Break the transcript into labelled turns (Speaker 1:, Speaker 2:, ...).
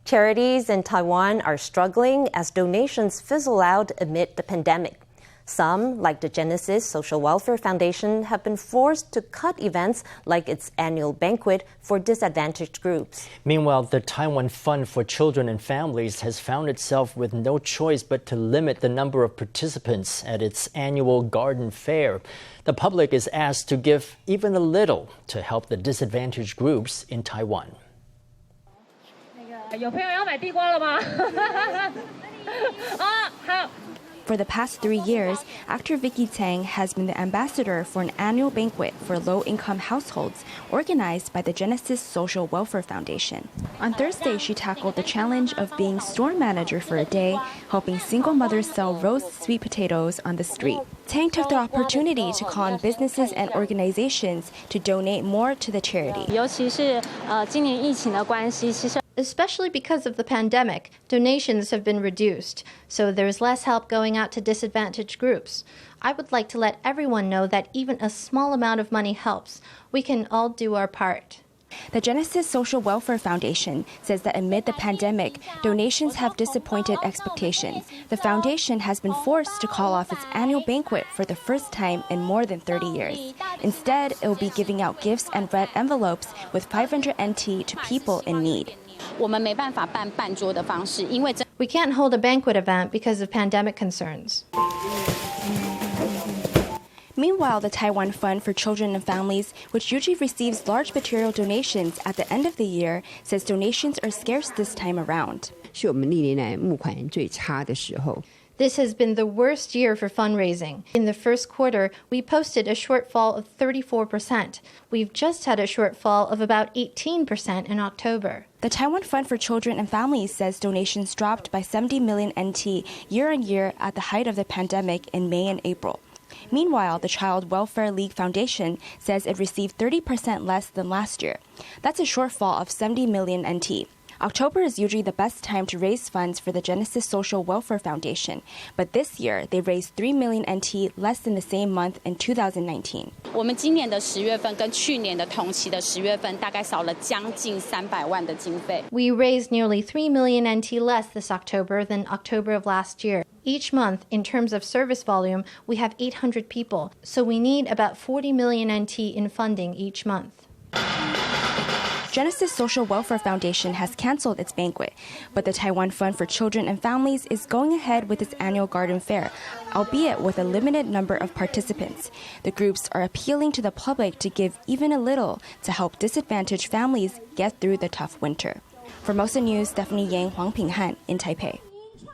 Speaker 1: Charities in Taiwan are struggling as donations fizzle out amid the pandemic. Some, like the Genesis Social Welfare Foundation, have been forced to cut events like its annual banquet for disadvantaged groups.
Speaker 2: Meanwhile, the Taiwan Fund for Children and Families has found itself with no choice but to limit the number of participants at its annual garden fair. The public is asked to give even a little to help the disadvantaged groups in Taiwan.
Speaker 3: For the past 3 years, actor Vicky Tseng has been the ambassador for an annual banquet for low-income households organized by the Genesis Social Welfare Foundation. On Thursday, she tackled the challenge of being store manager for a day, helping single mothers sell roast sweet potatoes on the street. Tseng took the opportunity to call on businesses and organizations to donate more to the charity.
Speaker 4: Especially because of the pandemic, donations have been reduced, so there's less help going out to disadvantaged groups. I would like to let everyone know that even a small amount of money helps. We can all do our part.
Speaker 3: The Genesis Social Welfare Foundation says that amid the pandemic, donations have disappointed expectations. The foundation has been forced to call off its annual banquet for the first time in more than 30 years. Instead, it will be giving out gifts and red envelopes with 500 NT to people in need.
Speaker 4: We can't hold a banquet event because of pandemic concerns.
Speaker 3: Meanwhile, the Taiwan Fund for Children and Families, which usually receives large material donations at the end of the year, says donations are scarce this time around.
Speaker 4: This has been the worst year for fundraising. In the first quarter, we posted a shortfall of 34%. We've just had a shortfall of about 18% in October.
Speaker 3: The Taiwan Fund for Children and Families says donations dropped by 70 million NT year on year at the height of the pandemic in May and April. Meanwhile, the Child Welfare League Foundation says it received 30% less than last year. That's a shortfall of 70 million NT. October is usually the best time to raise funds for the Genesis Social Welfare Foundation, but this year they raised 3 million NT less than the same month in 2019.
Speaker 4: We raised nearly 3 million NT less this October than October of last year. Each month, in terms of service volume, we have 800 people, so we need about 40 million NT in funding each month.
Speaker 3: Genesis Social Welfare Foundation has canceled its banquet, but the Taiwan Fund for Children and Families is going ahead with its annual garden fair, albeit with a limited number of participants. The groups are appealing to the public to give even a little to help disadvantaged families get through the tough winter. Formosa News, Stephanie Yang, Huang Pinghan in Taipei.